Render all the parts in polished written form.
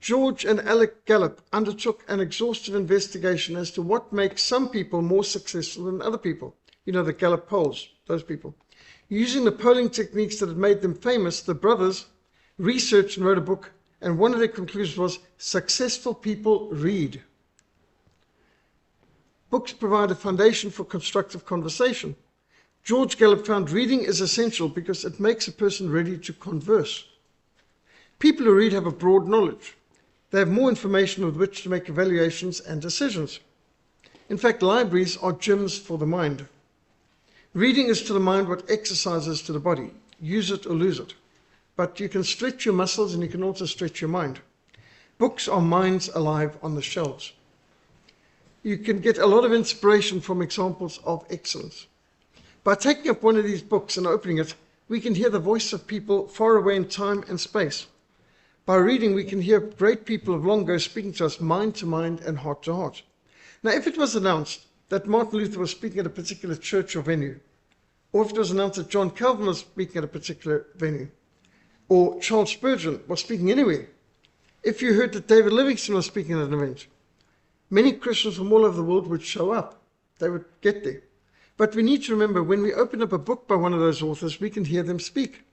George and Alec Gallup undertook an exhaustive investigation as to what makes some people more successful than other people. You know, the Gallup polls, those people. Using the polling techniques that had made them famous, the brothers researched and wrote a book, and one of their conclusions was, successful people read. Books provide a foundation for constructive conversation. George Gallup found reading is essential because it makes a person ready to converse. People who read have a broad knowledge. They have more information with which to make evaluations and decisions. In fact, libraries are gyms for the mind. Reading is to the mind what exercise is to the body. Use it or lose it. But you can stretch your muscles and you can also stretch your mind. Books are minds alive on the shelves. You can get a lot of inspiration from examples of excellence. By taking up one of these books and opening it, we can hear the voice of people far away in time and space. By reading, we can hear great people of long ago speaking to us mind to mind and heart to heart. Now, if it was announced that Martin Luther was speaking at a particular church or venue, or if it was announced that John Calvin was speaking at a particular venue, or Charles Spurgeon was speaking anywhere, if you heard that David Livingstone was speaking at an event, many Christians from all over the world would show up. They would get there. But we need to remember, when we open up a book by one of those authors, we can hear them speak.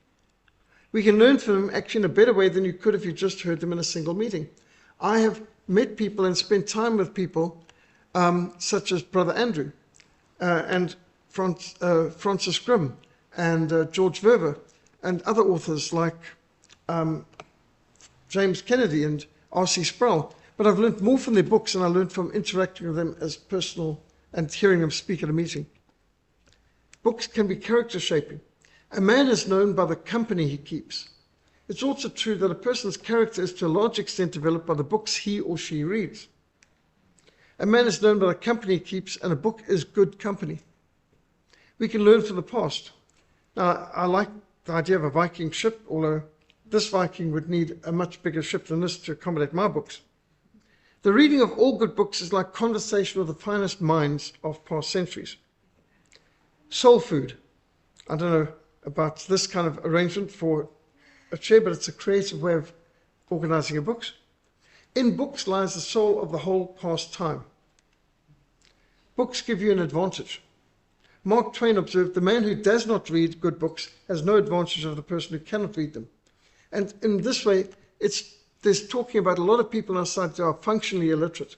We can learn from them actually in a better way than you could if you just heard them in a single meeting. I have met people and spent time with people such as Brother Andrew and Francis Grimm and George Verver and other authors like James Kennedy and R.C. Sproul. But I've learned more from their books than I learned from interacting with them as personal and hearing them speak at a meeting. Books can be character shaping. A man is known by the company he keeps. It's also true that a person's character is to a large extent developed by the books he or she reads. A man is known by the company he keeps, and a book is good company. We can learn from the past. Now, I like the idea of a Viking ship, although this Viking would need a much bigger ship than this to accommodate my books. The reading of all good books is like conversation with the finest minds of past centuries. Soul food. I don't know about this kind of arrangement for a chair, but it's a creative way of organizing your books. In books lies the soul of the whole past time. Books give you an advantage. Mark Twain observed, the man who does not read good books has no advantage of the person who cannot read them. And in this way, there's talking about a lot of people in our society who are functionally illiterate.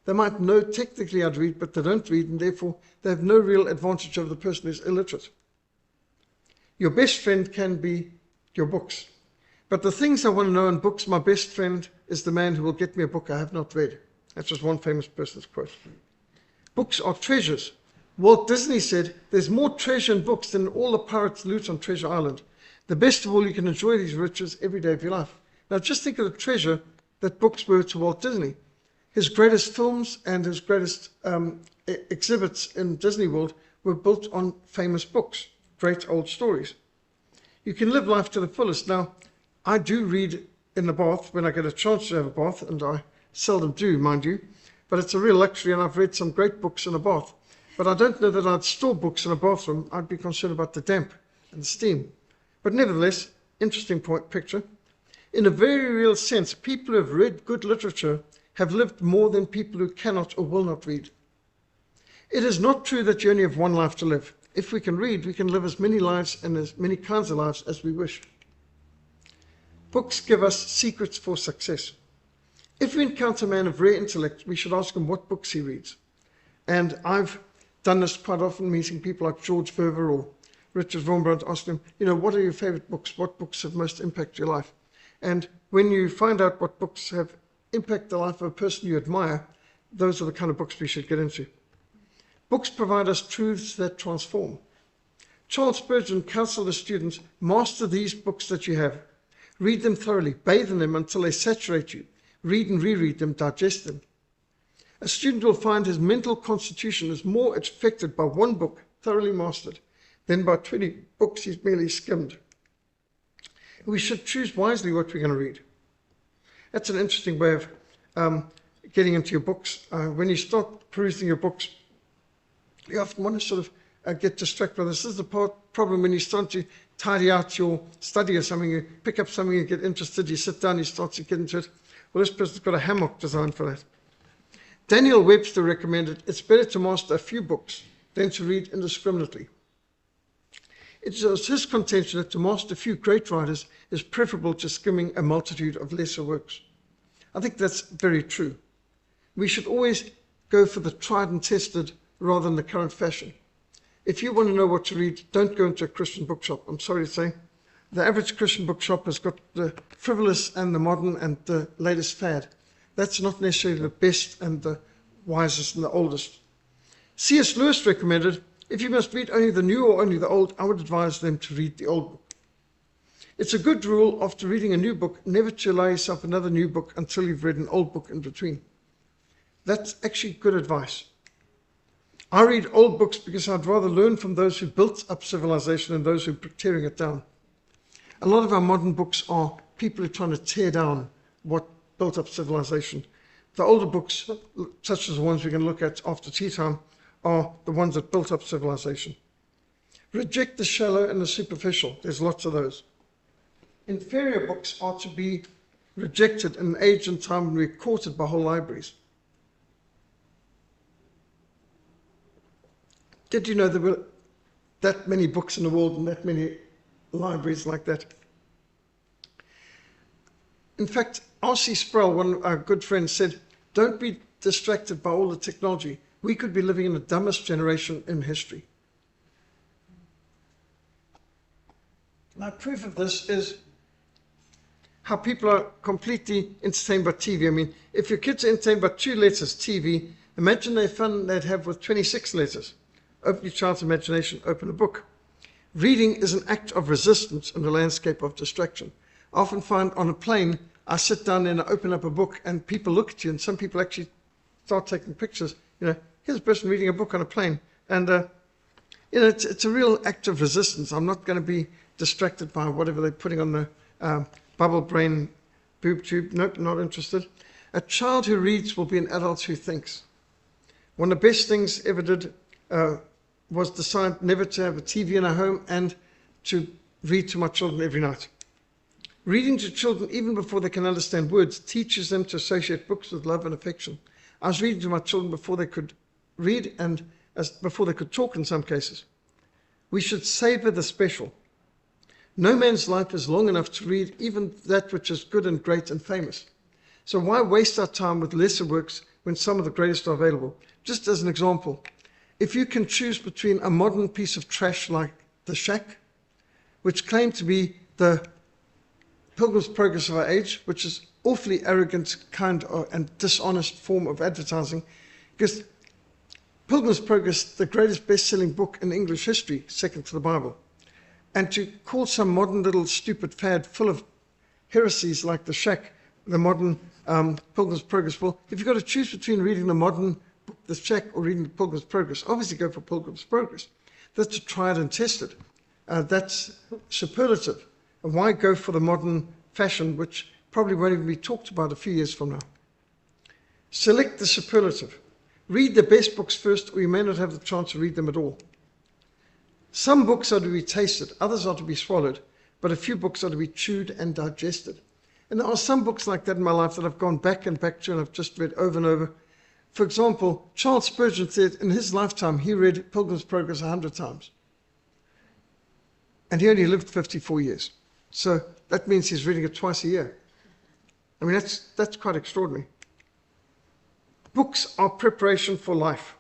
They might know technically how to read, but they don't read, and therefore they have no real advantage over the person who's illiterate. Your best friend can be your books. But the things I want to know in books, my best friend is the man who will get me a book I have not read. That's just one famous person's quote. Books are treasures. Walt Disney said, there's more treasure in books than all the pirates' loot on Treasure Island. The best of all, you can enjoy these riches every day of your life. Now just think of the treasure that books were to Walt Disney. His greatest films and his greatest exhibits in Disney World were built on famous books, great old stories. You can live life to the fullest. Now, I do read in the bath when I get a chance to have a bath, and I seldom do, mind you, but it's a real luxury, and I've read some great books in a bath. But I don't know that I'd store books in a bathroom. I'd be concerned about the damp and the steam. But nevertheless, interesting picture. In a very real sense, people who have read good literature have lived more than people who cannot or will not read. It is not true that you only have one life to live. If we can read, we can live as many lives and as many kinds of lives as we wish. Books give us secrets for success. If we encounter a man of rare intellect, we should ask him what books he reads. And I've done this quite often, meeting people like George Verver or Richard Wurmbrand, asking them, what are your favorite books? What books have most impacted your life? And when you find out what books have impacted the life of a person you admire, those are the kind of books we should get into. Books provide us truths that transform. Charles Spurgeon counseled his students, master these books that you have. Read them thoroughly, bathe in them until they saturate you. Read and reread them, digest them. A student will find his mental constitution is more affected by one book thoroughly mastered than by 20 books he's merely skimmed. We should choose wisely what we're going to read. That's an interesting way of getting into your books. When you start perusing your books, you often want to sort of get distracted by this. This is the problem when you start to tidy out your study or something. You pick up something, you get interested, you sit down, you start to get into it. Well, this person's got a hammock designed for that. Daniel Webster recommended, it's better to master a few books than to read indiscriminately. It was his contention that to master a few great writers is preferable to skimming a multitude of lesser works. I think that's very true. We should always go for the tried and tested rather than the current fashion. If you want to know what to read, don't go into a Christian bookshop. I'm sorry to say. The average Christian bookshop has got the frivolous and the modern and the latest fad. That's not necessarily the best and the wisest and the oldest. C.S. Lewis recommended, if you must read only the new or only the old, I would advise them to read the old book. It's a good rule after reading a new book never to allow yourself another new book until you've read an old book in between. That's actually good advice. I read old books because I'd rather learn from those who built up civilization than those who are tearing it down. A lot of our modern books are people who are trying to tear down what built up civilization. The older books, such as the ones we're going to look at after tea time, are the ones that built up civilization. Reject the shallow and the superficial. There's lots of those. Inferior books are to be rejected in an age and time when we're courted by whole libraries. Did you know there were that many books in the world and that many libraries like that? In fact, R.C. Sproul, one of our good friends, said, don't be distracted by all the technology. We could be living in the dumbest generation in history. Now, proof of this is how people are completely entertained by TV. I mean, if your kids are entertained by 2 letters, TV, imagine the fun they'd have with 26 letters. Open your child's imagination, open a book. Reading is an act of resistance in the landscape of distraction. I often find on a plane, I sit down and I open up a book and people look at you, and some people actually start taking pictures. You know, here's a person reading a book on a plane. And, you know, it's a real act of resistance. I'm not going to be distracted by whatever they're putting on the bubble brain boob tube. Nope, not interested. A child who reads will be an adult who thinks. One of the best things ever did was decide never to have a TV in our home and to read to my children every night. Reading to children, even before they can understand words, teaches them to associate books with love and affection. I was reading to my children before they could read and before they could talk in some cases. We should savor the special. No man's life is long enough to read even that which is good and great and famous. So why waste our time with lesser works when some of the greatest are available? Just as an example, if you can choose between a modern piece of trash like The Shack, which claimed to be the Pilgrim's Progress of our age, which is awfully arrogant, kind, and dishonest form of advertising, because Pilgrim's Progress, the greatest best-selling book in English history, second to the Bible, and to call some modern little stupid fad full of heresies like The Shack, the modern Pilgrim's Progress, well, if you've got to choose between reading the modern The Shack or reading Pilgrim's Progress, obviously go for Pilgrim's Progress. That's tried and tested. That's superlative. And why go for the modern fashion, which probably won't even be talked about a few years from now? Select the superlative. Read the best books first, or you may not have the chance to read them at all. Some books are to be tasted, others are to be swallowed, but a few books are to be chewed and digested. And there are some books like that in my life that I've gone back and back to and I've just read over and over. For example, Charles Spurgeon said in his lifetime he read Pilgrim's Progress 100 times. And he only lived 54 years. So that means he's reading it twice a year. I mean, that's quite extraordinary. Books are preparation for life.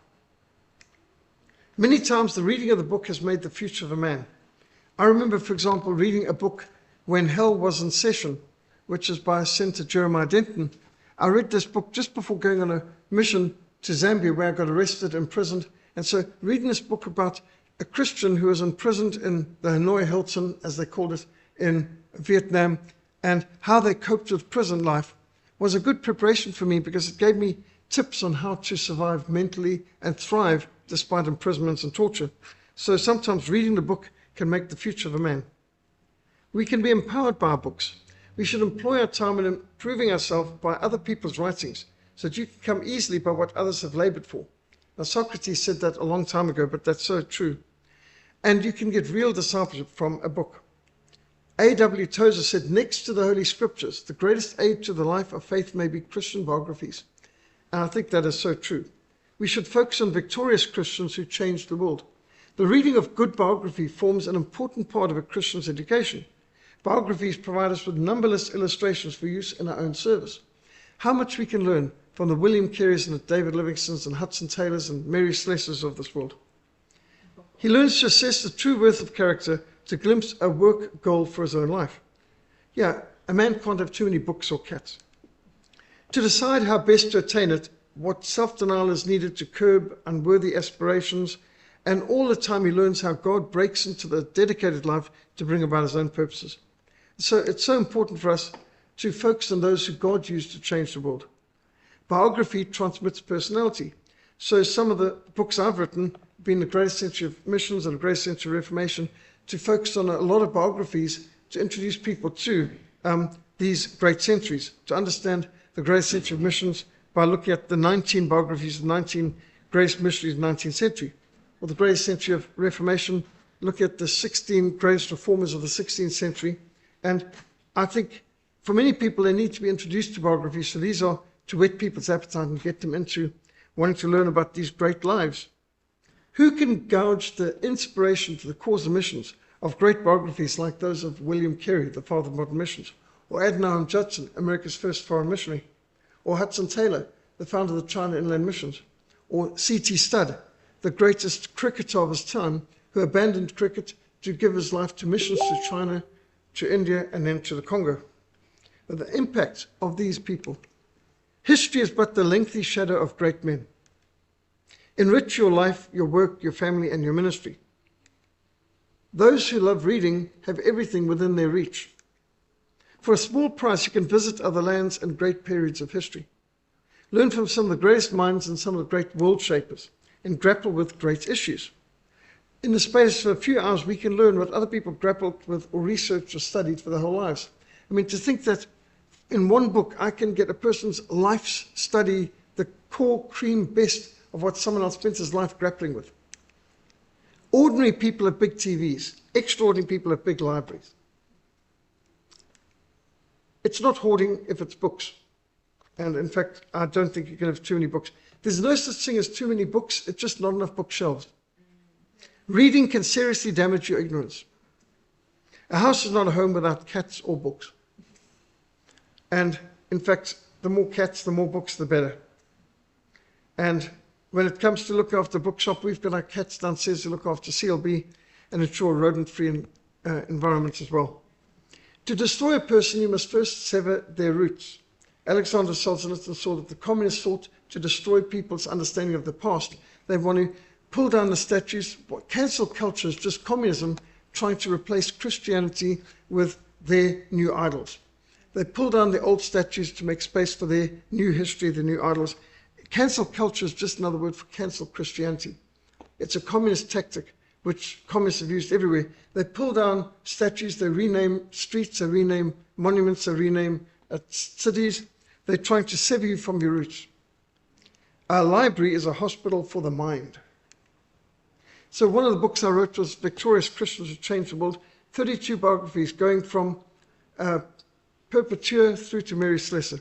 Many times the reading of the book has made the future of a man. I remember, for example, reading a book When Hell Was in Session, which is by Senator Jeremiah Denton. I read this book just before going on a mission to Zambia, where I got arrested, imprisoned. And so reading this book about a Christian who was imprisoned in the Hanoi Hilton, as they called it, in Vietnam, and how they coped with prison life was a good preparation for me, because it gave me tips on how to survive mentally and thrive despite imprisonments and torture. So sometimes reading the book can make the future of a man. We can be empowered by our books. We should employ our time in improving ourselves by other people's writings, so that you can come easily by what others have labored for. Now, Socrates said that a long time ago, but that's so true. And you can get real discipleship from a book. A.W. Tozer said, next to the Holy Scriptures, the greatest aid to the life of faith may be Christian biographies. And I think that is so true. We should focus on victorious Christians who changed the world. The reading of good biography forms an important part of a Christian's education. Biographies provide us with numberless illustrations for use in our own service. How much we can learn from the William Careys and David Livingstons and Hudson Taylors and Mary Slessors of this world. He learns to assess the true worth of character, to glimpse a work goal for his own life. Yeah, a man can't have too many books or cats. To decide how best to attain it, what self-denial is needed to curb unworthy aspirations, and all the time he learns how God breaks into the dedicated life to bring about his own purposes. So it's so important for us to focus on those who God used to change the world. Biography transmits personality. So some of the books I've written, being the Greatest Century of Missions and the Greatest Century of Reformation, to focus on a lot of biographies to introduce people to these great centuries, to understand the Greatest Century of Missions by looking at the 19 biographies of 19 greatest missionaries of the 19th century, or the Greatest Century of Reformation, look at the 16 greatest reformers of the 16th century. And I think for many people, they need to be introduced to biographies. So these are to whet people's appetite and get them into wanting to learn about these great lives. Who can gauge the inspiration to the cause of missions of great biographies like those of William Carey, the father of modern missions, or Adoniram Judson, America's first foreign missionary, or Hudson Taylor, the founder of the China Inland Missions, or C.T. Studd, the greatest cricketer of his time, who abandoned cricket to give his life to missions to China, to India, and then to the Congo. But the impact of these people. History is but the lengthy shadow of great men. Enrich your life, your work, your family, and your ministry. Those who love reading have everything within their reach. For a small price, you can visit other lands and great periods of history. Learn from some of the greatest minds and some of the great world shapers, and grapple with great issues. In the space of a few hours, we can learn what other people grappled with or researched or studied for their whole lives. I mean, to think that in one book, I can get a person's life's study, the core cream best of what someone else spent his life grappling with. Ordinary people have big TVs. Extraordinary people have big libraries. It's not hoarding if it's books. And in fact, I don't think you can have too many books. There's no such thing as too many books. It's just not enough bookshelves. Reading can seriously damage your ignorance. A house is not a home without cats or books. And in fact, the more cats, the more books, the better. And when it comes to looking after the bookshop, we've got our cats downstairs who look after CLB and ensure rodent-free environments as well. To destroy a person, you must first sever their roots. Alexander Solzhenitsyn saw that the communists sought to destroy people's understanding of the past. They want to pull down the statues. Cancel culture is just communism trying to replace Christianity with their new idols. They pull down the old statues to make space for their new history, their new idols. Cancel culture is just another word for cancel Christianity. It's a communist tactic which communists have used everywhere. They pull down statues, they rename streets, they rename monuments, they rename cities. They're trying to sever you from your roots. Our library is a hospital for the mind. So one of the books I wrote was Victorious Christians Who Changed the World, 32 biographies going from Perpetua through to Mary Slessor.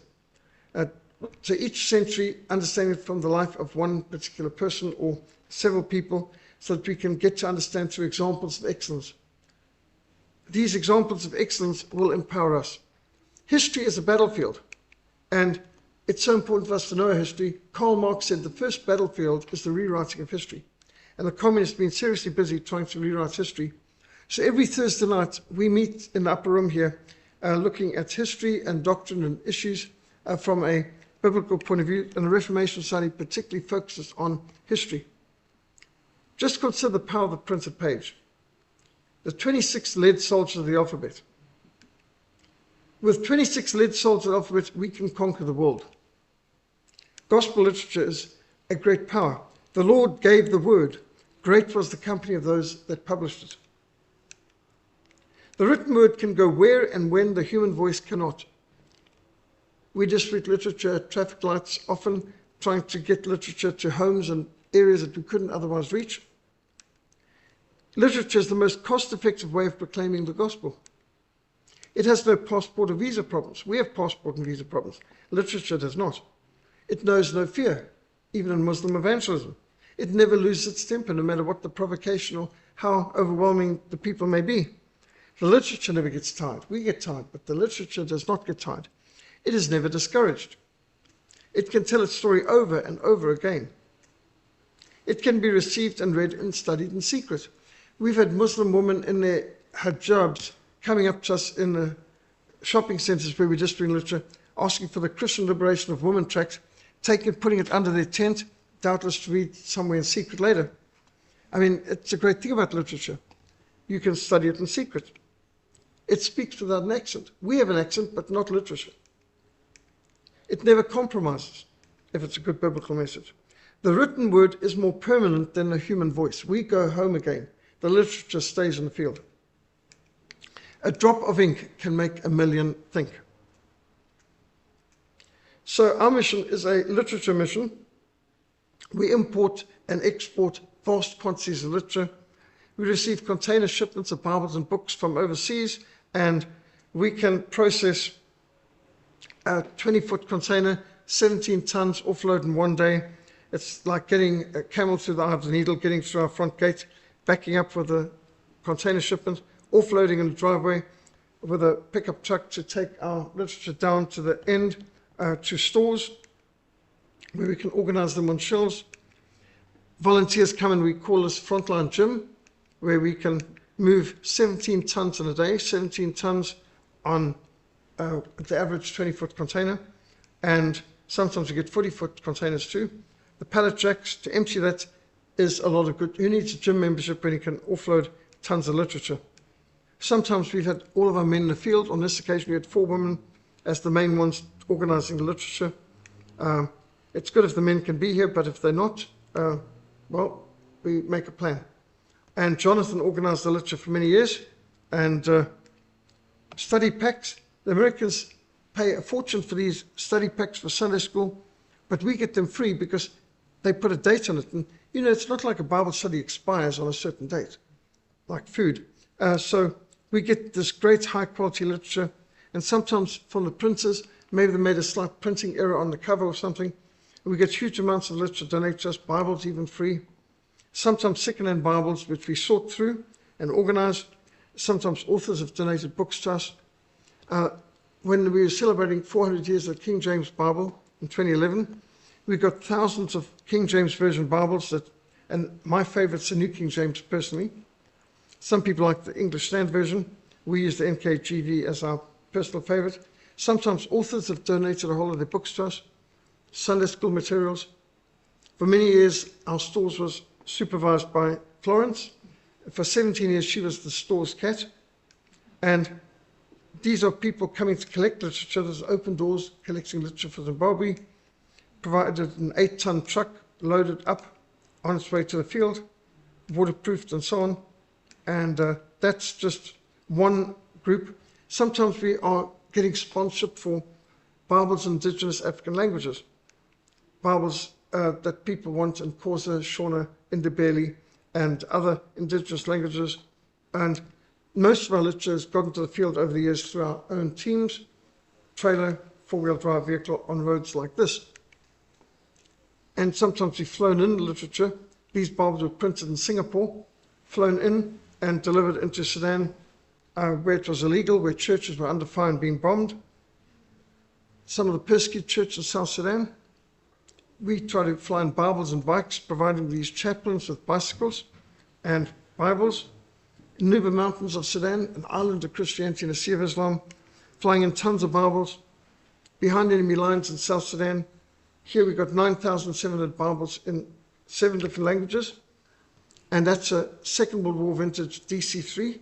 So each century, understanding it from the life of one particular person or several people, so that we can get to understand through examples of excellence. These examples of excellence will empower us. History is a battlefield, and it's so important for us to know our history. Karl Marx said the first battlefield is the rewriting of history, and the communists have been seriously busy trying to rewrite history. So every Thursday night, we meet in the upper room here, looking at history and doctrine and issues from a biblical point of view, and the Reformation Society particularly focuses on history. Just consider the power of the printed page. The 26 lead soldiers of the alphabet. With 26 lead soldiers of the alphabet, we can conquer the world. Gospel literature is a great power. The Lord gave the word. Great was the company of those that published it. The written word can go where and when the human voice cannot. We distribute literature at traffic lights, often trying to get literature to homes and areas that we couldn't otherwise reach. Literature is the most cost-effective way of proclaiming the gospel. It has no passport or visa problems. We have passport and visa problems. Literature does not. It knows no fear, even in Muslim evangelism. It never loses its temper, no matter what the provocation or how overwhelming the people may be. The literature never gets tired. We get tired, but the literature does not get tired. It is never discouraged. It can tell its story over and over again. It can be received and read and studied in secret. We've had Muslim women in their hijabs coming up to us in the shopping centres where we're just doing literature, asking for the Christian liberation of women tract, putting it under their tent, doubtless to read somewhere in secret later. I mean, it's a great thing about literature. You can study it in secret. It speaks without an accent. We have an accent, but not literature. It never compromises if it's a good biblical message. The written word is more permanent than the human voice. We go home again. The literature stays in the field. A drop of ink can make a million think. So our mission is a literature mission. We import and export vast quantities of literature. We receive container shipments of Bibles and books from overseas, and we can process a 20-foot container, 17 tons offload in one day. It's like getting a camel through the eye of the needle, getting through our front gate, backing up with a container shipment, offloading in the driveway with a pickup truck to take our literature down to the end, to stores where we can organize them on shelves. Volunteers come and we call this frontline gym, where we can move 17 tons in a day, 17 tons on the average 20-foot container, and sometimes we get 40-foot containers too. The pallet jacks, to empty that is a lot of good. Who needs a gym membership when you can offload tons of literature? Sometimes we've had all of our men in the field. On this occasion, we had 4 women as the main ones organizing the literature. It's good if the men can be here, but if they're not, well, we make a plan. And Jonathan organized the literature for many years. And study packs, the Americans pay a fortune for these study packs for Sunday school, but we get them free because they put a date on it. And, you know, it's not like a Bible study expires on a certain date, like food. So we get this great high-quality literature, and sometimes from the printers, maybe they made a slight printing error on the cover or something. We get huge amounts of literature donated to us, Bibles even free. Sometimes second-hand Bibles, which we sort through and organize. Sometimes authors have donated books to us. When we were celebrating 400 years of the King James Bible in 2011, we got thousands of King James Version Bibles, and my favorite's the New King James personally. Some people like the English Standard Version. We use the NKJV as our personal favorite. Sometimes authors have donated a whole of their books to us, Sunday school materials. For many years, our stores was supervised by Florence. For 17 years, she was the store's cat. And these are people coming to collect literature. There's open doors collecting literature for Zimbabwe, provided an 8-ton truck loaded up on its way to the field, waterproofed and so on. And that's just one group. Sometimes we are getting sponsorship for Bibles in indigenous African languages, Bibles that people want in Xhosa, Shona, Ndebele, and other indigenous languages. And most of our literature has gotten to the field over the years through our own teams, trailer, 4-wheel drive vehicle on roads like this. And sometimes we've flown in literature. These Bibles were printed in Singapore, flown in and delivered into Sudan, where it was illegal, where churches were under fire and being bombed. Some of the persecuted churches in South Sudan, we try to fly in Bibles and bikes, providing these chaplains with bicycles and Bibles. In Nuba Mountains of Sudan, an island of Christianity and a Sea of Islam, flying in tons of Bibles. Behind enemy lines in South Sudan, here we got 9,700 Bibles in 7 different languages. And that's a Second World War vintage DC-3,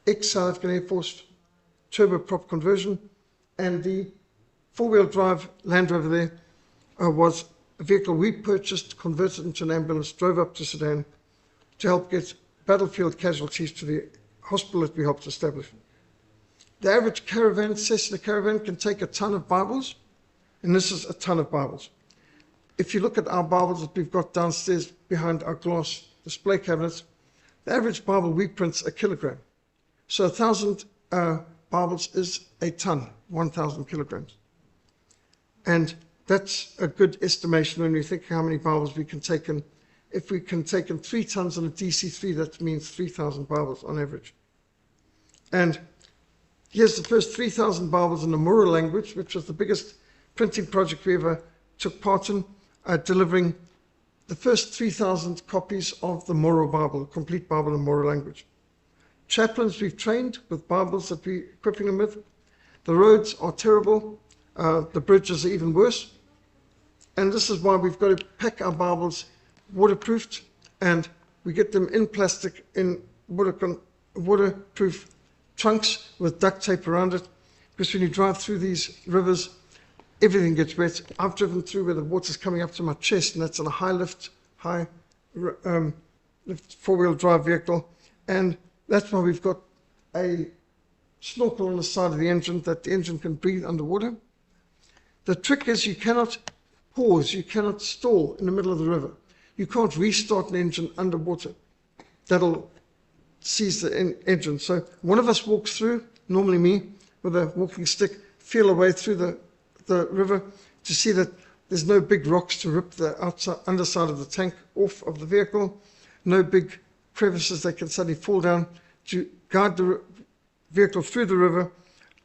ex-South African Air Force turboprop conversion. And the 4-wheel drive Land Rover there was a vehicle we purchased, converted into an ambulance, drove up to Sudan to help get battlefield casualties to the hospital that we helped establish. The average caravan, Cessna caravan, can take a ton of Bibles, and this is a ton of Bibles. If you look at our Bibles that we've got downstairs behind our glass display cabinets, the average Bible we print's a kilogram. So 1,000 Bibles is a ton, 1,000 kilograms. And that's a good estimation when we think how many Bibles we can take in. If we can take in 3 tons on a DC-3, that means 3,000 Bibles on average. And here's the first 3,000 Bibles in the Moro language, which was the biggest printing project we ever took part in, delivering the first 3,000 copies of the Moro Bible, complete Bible in Moro language. Chaplains we've trained with Bibles that we're equipping them with. The roads are terrible. The bridges are even worse. And this is why we've got to pack our Bibles waterproofed, and we get them in plastic in waterproof trunks with duct tape around it, because when you drive through these rivers, everything gets wet. I've driven through where the water's coming up to my chest, and that's on a high four-wheel drive vehicle. And that's why we've got a snorkel on the side of the engine that the engine can breathe underwater. The trick is you cannot pause, you cannot stall in the middle of the river. You can't restart an engine underwater. That'll seize the engine. So one of us walks through, normally me, with a walking stick, feel our way through the river to see that there's no big rocks to rip the underside of the tank off of the vehicle, no big crevices that can suddenly fall down, to guide the vehicle through the river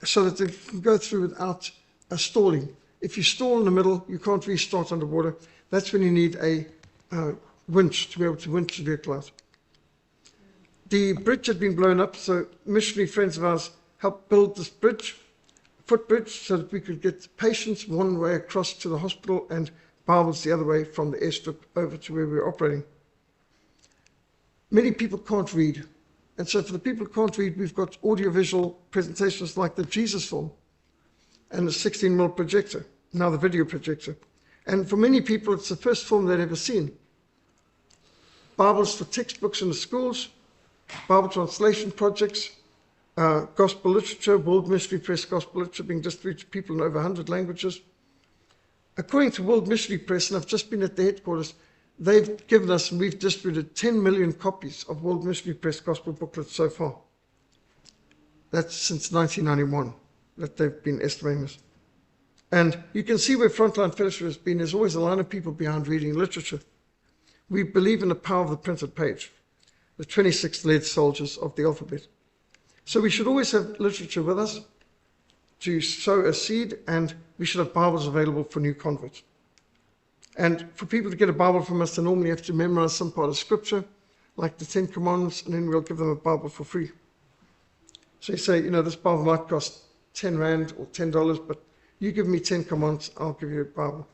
so that it can go through without stalling. If you stall in the middle, you can't restart underwater. That's when you need a winch to be able to winch the vehicle out. The bridge had been blown up, so missionary friends of ours helped build this bridge, footbridge, so that we could get patients one way across to the hospital and Bibles the other way from the airstrip over to where we were operating. Many people can't read, and so for the people who can't read, we've got audiovisual presentations like the Jesus film and the 16mm projector, now the video projector. And for many people, it's the first film they'd ever seen. Bibles for textbooks in the schools, Bible translation projects, gospel literature, World Missionary Press gospel literature being distributed to people in over 100 languages. According to World Missionary Press, and I've just been at the headquarters, they've given us, and we've distributed 10 million copies of World Missionary Press gospel booklets so far. That's since 1991 that they've been estimating this. And you can see where Frontline Fellowship has been. There's always a line of people behind reading literature. We believe in the power of the printed page, the 26 lead soldiers of the alphabet. So we should always have literature with us to sow a seed, and we should have Bibles available for new converts. And for people to get a Bible from us, they normally have to memorize some part of Scripture, like the 10 Commandments, and then we'll give them a Bible for free. So you say, this Bible might cost 10 Rand or $10, but you give me 10 Commandments, I'll give you a Bible.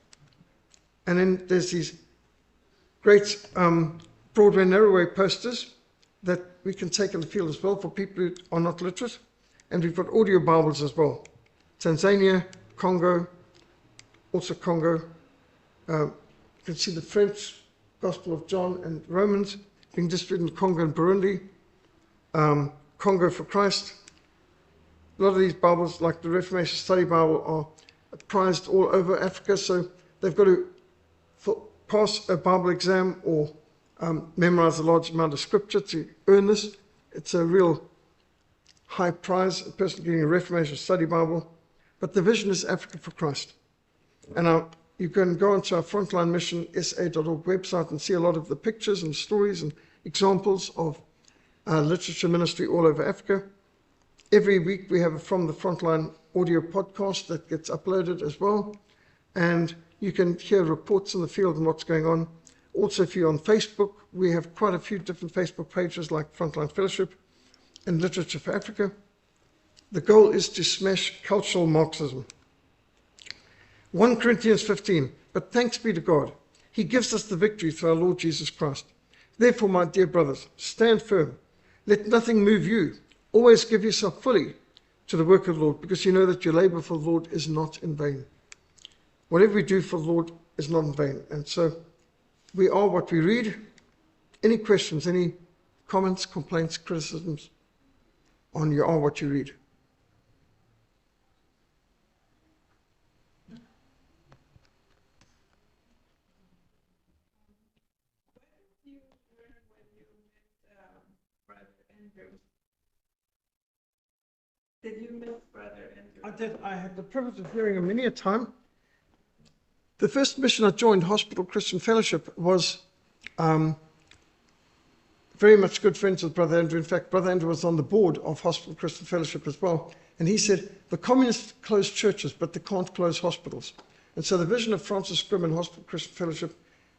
And then there's these great Broadway, Narrowway posters that we can take in the field as well for people who are not literate. And we've got audio Bibles as well. Tanzania, Congo, also Congo. You can see the French Gospel of John and Romans being distributed in Congo and Burundi. Congo for Christ. A lot of these Bibles, like the Reformation Study Bible, are prized all over Africa, so they've got to pass a Bible exam or memorize a large amount of Scripture to earn this. It's a real high prize, a person getting a Reformation Study Bible. But the vision is Africa for Christ. And you can go onto our Frontline Mission SA.org website and see a lot of the pictures and stories and examples of literature ministry all over Africa. Every week we have a From the Frontline audio podcast that gets uploaded as well. And you can hear reports in the field and what's going on. Also, if you're on Facebook, we have quite a few different Facebook pages like Frontline Fellowship and Literature for Africa. The goal is to smash cultural Marxism. 1 Corinthians 15, but thanks be to God, He gives us the victory through our Lord Jesus Christ. Therefore, my dear brothers, stand firm. Let nothing move you. Always give yourself fully to the work of the Lord, because you know that your labor for the Lord is not in vain. Whatever we do for the Lord is not in vain. And so we are what we read. Any questions, any comments, complaints, criticisms on You Are What You Read? Did you meet Brother Andrew? I did. I had the privilege of hearing him many a time. The first mission I joined, Hospital Christian Fellowship, was very much good friends with Brother Andrew. In fact, Brother Andrew was on the board of Hospital Christian Fellowship as well. And he said, the communists close churches, but they can't close hospitals. And so the vision of Francis Grimm and Hospital Christian Fellowship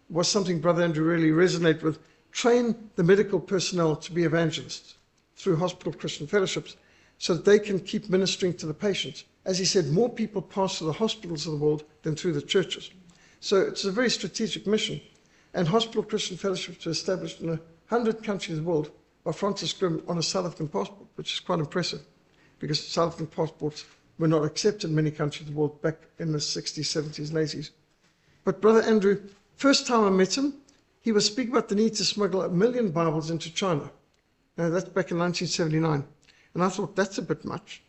was something Brother Andrew really resonated with. Train the medical personnel to be evangelists through Hospital Christian Fellowships so that they can keep ministering to the patients. As he said, more people pass through the hospitals of the world than through the churches. So it's a very strategic mission. And Hospital Christian Fellowships were established in 100 countries of the world by Francis Grimm on a South African passport, which is quite impressive because South African passports were not accepted in many countries of the world back in the 60s, 70s, and 80s. But Brother Andrew, first time I met him, he was speaking about the need to smuggle 1 million Bibles into China. Now, that's back in 1979. And I thought, that's a bit much.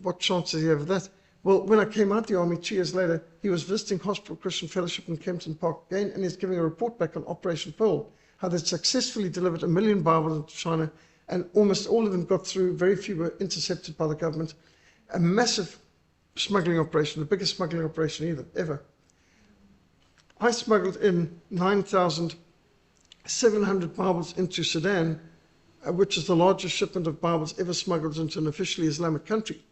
What chance does he have of that? Well, when I came out of the army 2 years later, he was visiting Hospital Christian Fellowship in Kempton Park again, and he's giving a report back on Operation Pearl, how they successfully delivered 1 million Bibles into China, and almost all of them got through. Very few were intercepted by the government. A massive smuggling operation, the biggest smuggling operation ever. I smuggled in 9,700 Bibles into Sudan, which is the largest shipment of Bibles ever smuggled into an officially Islamic country.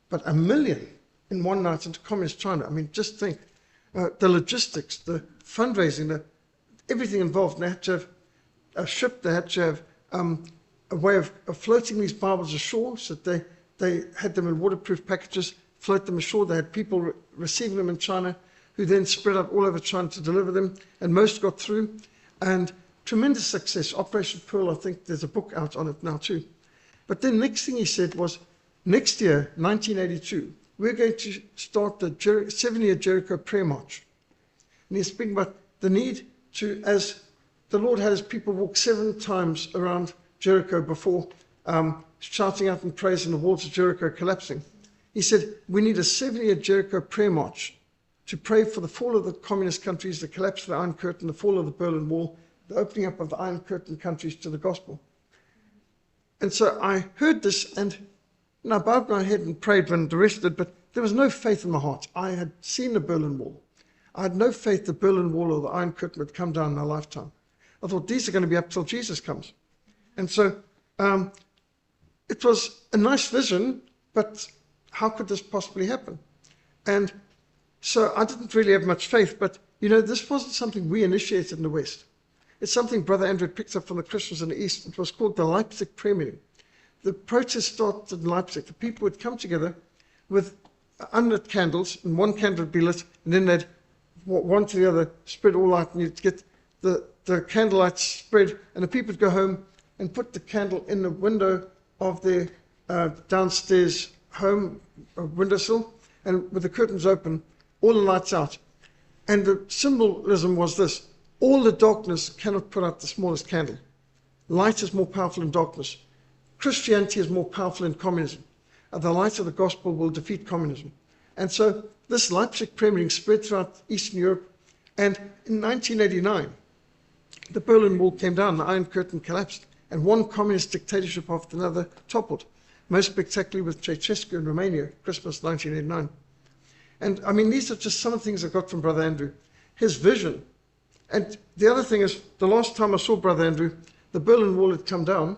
But 1 million in one night into communist China. I mean, just think, the logistics, the fundraising, everything involved. They had to have a ship, they had to have a way of floating these Bibles ashore so that they had them in waterproof packages, float them ashore. They had people receiving them in China who then spread out all over China to deliver them, and most got through. And tremendous success. Operation Pearl, I think there's a book out on it now too. But then next thing he said was, next year, 1982, we're going to start the 7-year Jericho prayer march. And he's speaking about the need to, as the Lord had his people walk 7 times around Jericho before shouting out in praise and the walls of Jericho collapsing. He said, we need a 7-year Jericho prayer march to pray for the fall of the communist countries, the collapse of the Iron Curtain, the fall of the Berlin Wall, the opening up of the Iron Curtain countries to the gospel. And so I heard this, and I bowed my head and prayed when the rest did, but there was no faith in my heart. I had seen the Berlin Wall. I had no faith the Berlin Wall or the Iron Curtain would come down in my lifetime. I thought, these are going to be up till Jesus comes. And so it was a nice vision, but how could this possibly happen? And so I didn't really have much faith, but this wasn't something we initiated in the West. It's something Brother Andrew picked up from the Christians in the East. It was called the Leipzig prayer meeting. The protest started in Leipzig. The people would come together with unlit candles, and one candle would be lit, and then they'd one to the other spread all light, and you'd get the candlelight spread, and the people would go home and put the candle in the window of their downstairs home windowsill, and with the curtains open, all the lights out. And the symbolism was this: all the darkness cannot put out the smallest candle. Light is more powerful than darkness. Christianity is more powerful than communism. The light of the gospel will defeat communism. And so this Leipzig prayer meeting spread throughout Eastern Europe. And in 1989, the Berlin Wall came down, the Iron Curtain collapsed, and one communist dictatorship after another toppled, most spectacularly with Ceausescu in Romania, Christmas 1989. And I mean, these are just some of the things I got from Brother Andrew. His vision. And the other thing is, the last time I saw Brother Andrew, the Berlin Wall had come down,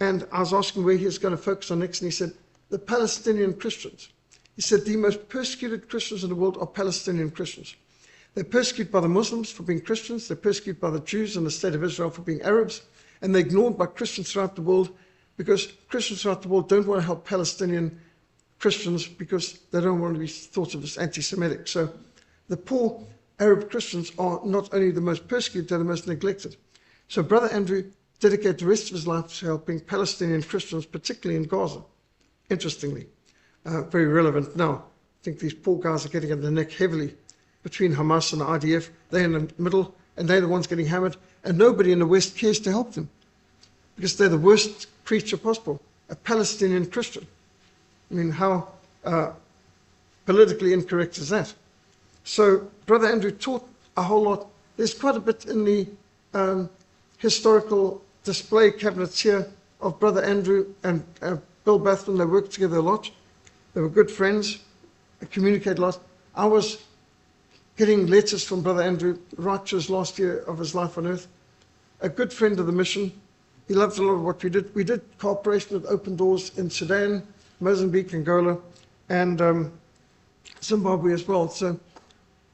and I was asking where he was going to focus on next, and he said, the Palestinian Christians. He said, the most persecuted Christians in the world are Palestinian Christians. They're persecuted by the Muslims for being Christians, they're persecuted by the Jews in the state of Israel for being Arabs, and they're ignored by Christians throughout the world because Christians throughout the world don't want to help Palestinian Christians because they don't want to be thought of as anti-Semitic. So the poor Arab Christians are not only the most persecuted, they're the most neglected. So Brother Andrew dedicated the rest of his life to helping Palestinian Christians, particularly in Gaza, interestingly. Very relevant now. I think these poor guys are getting in the neck heavily between Hamas and the IDF. They're in the middle, and they're the ones getting hammered, and nobody in the West cares to help them because they're the worst creature possible, a Palestinian Christian. I mean, how politically incorrect is that? So Brother Andrew taught a whole lot. There's quite a bit in the historical display cabinets here of Brother Andrew and Bill Bathman, they worked together a lot. They were good friends. They communicated a lot. I was getting letters from Brother Andrew right to his last year of his life on earth. A good friend of the mission. He loved a lot of what we did. We did cooperation with Open Doors in Sudan, Mozambique, Angola, and Zimbabwe as well. So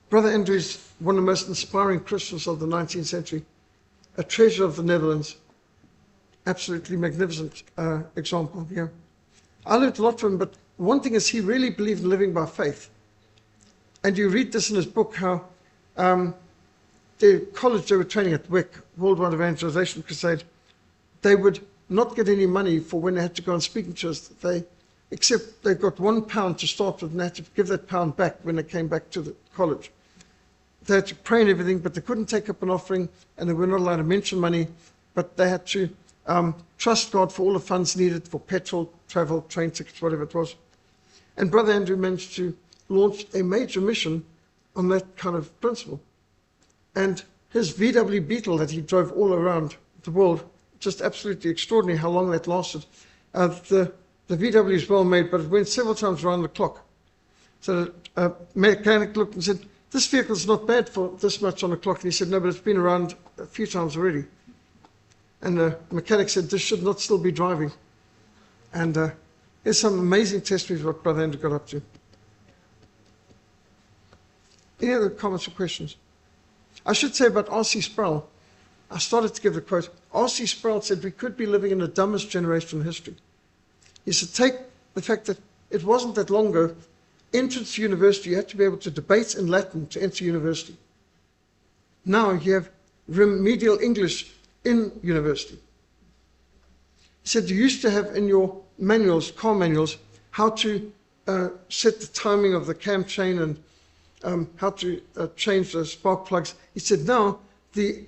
Brother Andrew is one of the most inspiring Christians of the 19th century, a treasure of the Netherlands. Absolutely magnificent example here. I learned a lot from him, but one thing is he really believed in living by faith. And you read this in his book, how the college they were training at WEC, Worldwide Evangelization Crusade, they would not get any money for when they had to go on speaking tours. Except they got £1 to start with, and they had to give that pound back when they came back to the college. They had to pray and everything, but they couldn't take up an offering, and they were not allowed to mention money, but they had to trust God for all the funds needed for petrol, travel, train tickets, whatever it was. And Brother Andrew managed to launch a major mission on that kind of principle. And his VW Beetle that he drove all around the world, just absolutely extraordinary how long that lasted. The VW is well made, but it went several times around the clock. So the mechanic looked and said, "This vehicle's not bad for this much on the clock." And he said, "No, but it's been around a few times already." And the mechanic said, "This should not still be driving." And there's some amazing testimonies of what Brother Andrew got up to. Any other comments or questions? I should say about R.C. Sproul, I started to give the quote. R.C. Sproul said we could be living in the dumbest generation in history. He said, take the fact that it wasn't that long ago, entrance to university, you had to be able to debate in Latin to enter university. Now you have remedial English in university. He said you used to have in your manuals, car manuals, how to set the timing of the cam chain and how to change the spark plugs. He said now the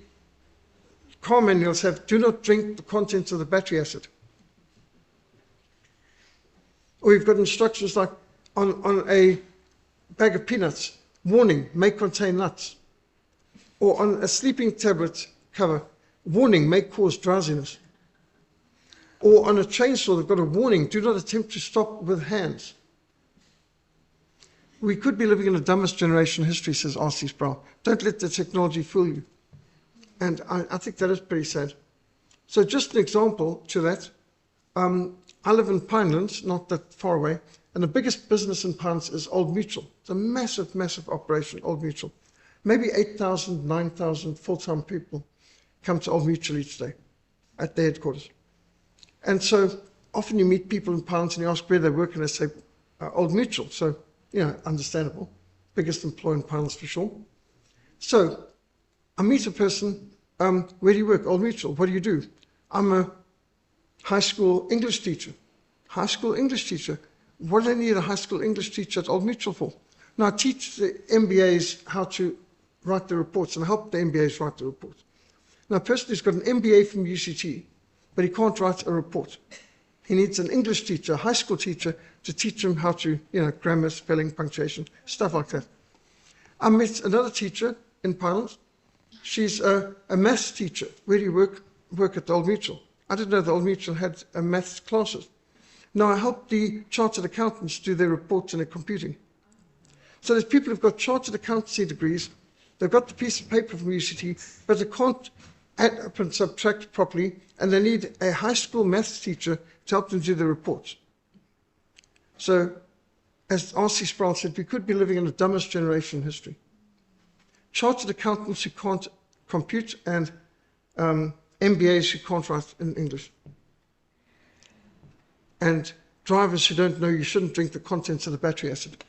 car manuals have, do not drink the contents of the battery acid. Or you've got instructions like on a bag of peanuts, warning, may contain nuts. Or on a sleeping tablet cover, warning, may cause drowsiness. Or on a chainsaw, they've got a warning, do not attempt to stop with hands. We could be living in the dumbest generation in history, says R.C. Sproul. Don't let the technology fool you. And I think that is pretty sad. So just an example to that, I live in Pinelands, not that far away, and the biggest business in Pinelands is Old Mutual. It's a massive, massive operation, Old Mutual. Maybe 8,000, 9,000 full-time people come to Old Mutual each day at their headquarters. And so often you meet people in Pinelands and you ask where they work and they say, Old Mutual. So, understandable. Biggest employer in Pinelands for sure. So I meet a person, where do you work? Old Mutual. What do you do? I'm a high school English teacher. High school English teacher. What do they need a high school English teacher at Old Mutual for? Now I teach the MBAs how to write the reports and I help the MBAs write the reports. Now a person who's got an MBA from UCT, but he can't write a report. He needs an English teacher, a high school teacher, to teach him how to, grammar, spelling, punctuation, stuff like that. I met another teacher in Pinelands. She's a maths teacher. Where do you work? Work at the Old Mutual. I didn't know the Old Mutual had maths classes. Now I help the chartered accountants do their reports and their computing. So there's people who've got chartered accountancy degrees, they've got the piece of paper from UCT, but they can't add up and subtract properly, and they need a high school maths teacher to help them do the reports. So, as R.C. Sproul said, we could be living in the dumbest generation in history. Chartered accountants who can't compute and MBAs who can't write in English. And drivers who don't know you shouldn't drink the contents of the battery acid.